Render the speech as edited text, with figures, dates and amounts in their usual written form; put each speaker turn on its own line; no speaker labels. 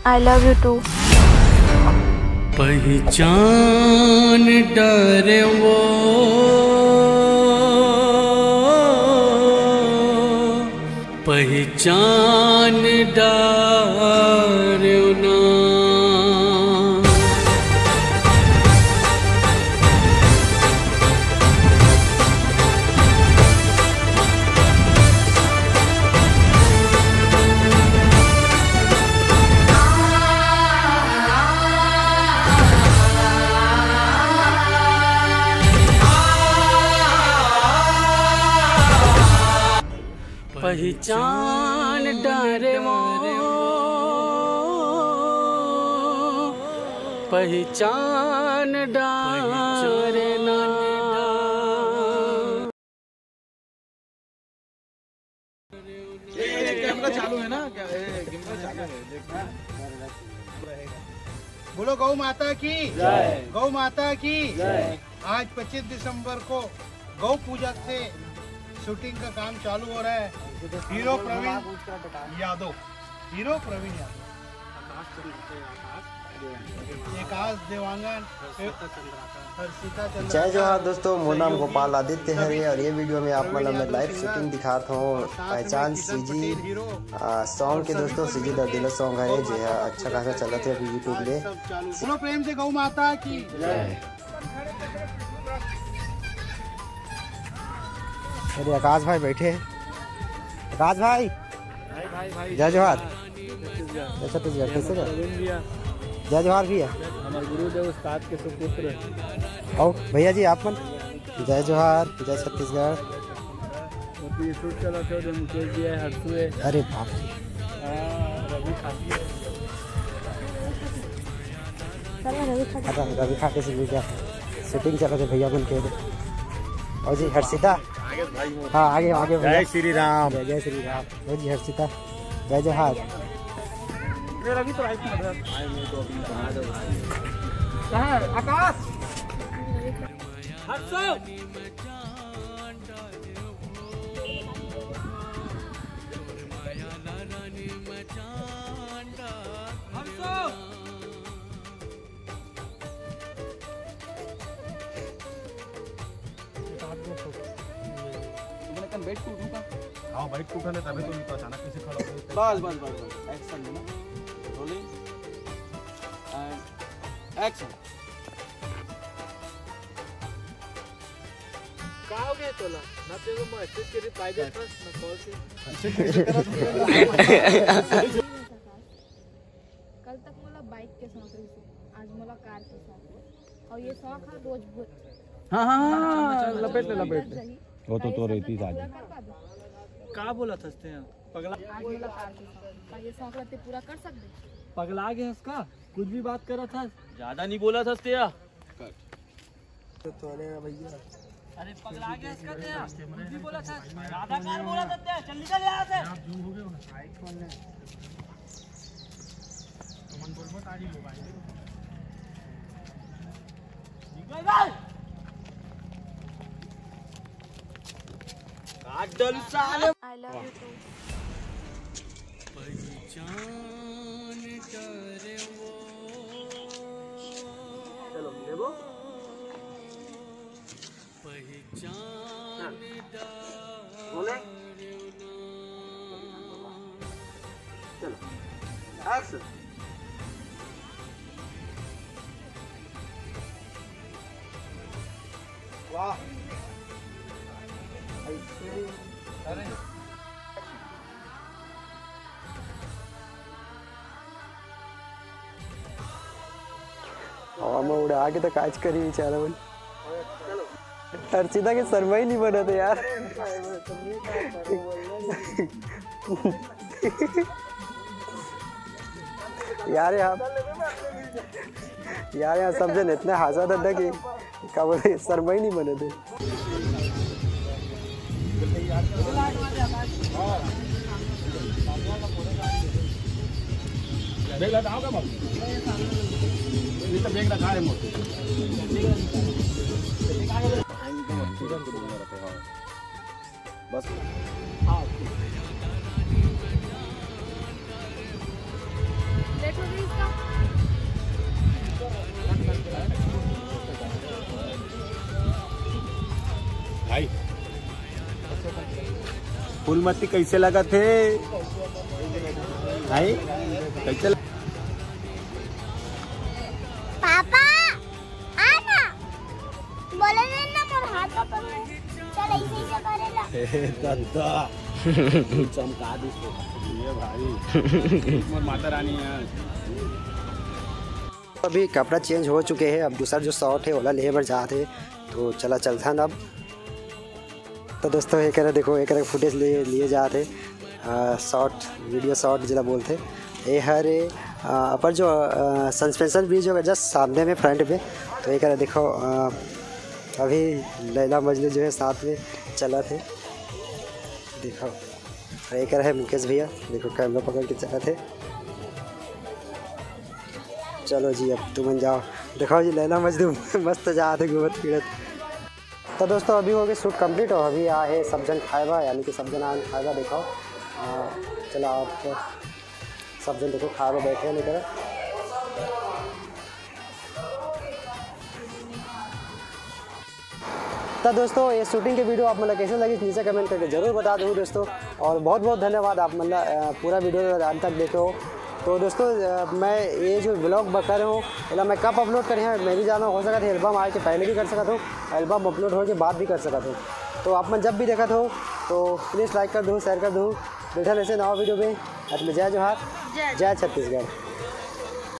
I love you too.
पहचान डरे वो पहचान डरे ना पहचान डरे वो पहचान डरे ना।
कैमरा चालू है ना, कैमरा चालू है। बोलो गौ माता की जय, गौ माता की जय। आज 25 दिसंबर को गौ पूजा से शूटिंग का काम चालू हो रहा है। हीरो प्रवीण यादव, हीरो प्रवीण यादव, आकाश देवांगन,
जय जोहार दोस्तों, मोर नाम गोपाल आदित्य है और ये वीडियो में आप मतलब मैं लाइव शूटिंग दिखाता हूँ। पहचान सीजी सॉन्ग के दोस्तों, सीजी द दिल सॉन्ग है जो है अच्छा खासा चल रहा था अभी यूट्यूब में।
बोलो प्रेम से गौ माता की जय।
अरे आकाश भाई बैठे, आकाश भाई जय जोहार। अच्छा छत्तीसगढ़ कैसे जय जोहार भी है
हमारे गुरुदेव उस्ताद के सुपुत्र।
और भैया जी आप मन जय जोहार, जय छत्तीसगढ़।
शूट चला था जो मुकेश जी है, हर्षु है।
अरे बाप
रवि खाती
रवि खाते से भी क्या शूटिंग चला था भैया बन के। और जी हर्षिता, हाँ आगे आगे।
जय श्री राम,
जय श्री राम। और जी हर्षिता जय जोहार।
रवि तो आकाश हाँ बाइक को उठाने तभी तो नहीं तो अचानक कैसे खड़ा हो। बस बस बस बस एक्शन है ना, रोलिंग एंड एक्शन। काव के तोला ना तेरे को मैसेज के रिप्लाई दे बस ना कॉल से।
कल तक मला बाइक के शौक रही थी, आज मला कार के शौक। और ये शौक है रोज
हाँ लपेट ले
वो तो रहती शादी।
का बोला था पगला,
आज मला कार के शौक। ये शौक रहते पूरा कर सकते।
पगला गया उसका, कुछ भी बात कर रहा था, ज्यादा नहीं बोला था तेरा। अरे पगला गया इसका तेरा, कुछ भी बोला था, ज्यादा कार बोला था तेरा। चल निकल यहाँ से।
I love you too.
पहचान डरे वो
चलो देखो
पहचान
बोले चलो एक्शन। वाह अरे
हवा में उड़ा के तो काज करी बेचारा बन। हर्षिता के शर्मा ही नहीं बना था यार। यार यहाँ सब जन इतना हंसा था कि क्या बोले शर्मा ही नहीं बने थे।
बेग रखा है
बस
लेट हो गई
फूलमती कैसे लगा थे भाई? कैसे
पापा आना बोले ना मोर हाथ पकड़ चल ऐसे ही करेला
दादा चमका दी ये भाई मोर माता रानी है।
अभी कपड़ा चेंज हो चुके हैं, अब दूसरा जो शॉट है ओला ले बर जाते तो चला चलता ना अब। तो दोस्तों एक देखो एक फुटेज लिए जाते शॉर्ट वीडियो शॉर्ट जरा बोलते ये हरे अपन जो सस्पेंशन ब्रिज होगा जस्ट सामने में फ्रंट में। तो एक देखो अभी लैला मजनू जो है साथ में चला थे देखो। और एक है मुकेश भैया देखो कैमरा पकड़ के चला थे। चलो जी अब तुम जाओ देखो जी लैला मजनू मस्त जाते घूमत फिरत। तो दोस्तों अभी हो गए शूट कंप्लीट और अभी आए सब्जन खाएबा यानी कि सब्जन आन खाएबा देखो। चलो आप सब्जन देखो खाएबा बैठे लेकर। तो दोस्तों ये शूटिंग की वीडियो आप मतलब कैसे लगी नीचे कमेंट करके ज़रूर बता दूँ दोस्तों। और बहुत बहुत धन्यवाद आप मतलब पूरा वीडियो अंत तक देखे हो। तो दोस्तों मैं ये जो ब्लॉग कर रहा हूँ मतलब मैं कब अपलोड करें मैं भी जाना हो सकता है एल्बम आए के पहले भी कर सकता हूँ, एल्बम अपलोड हो के बाद भी कर सकता हूँ। तो आप मैं जब भी देखा हो तो प्लीज़ लाइक कर दूँ शेयर कर दूँ। बैठा ऐसे नवा वीडियो में अपने जय जोहार जय छत्तीसगढ़।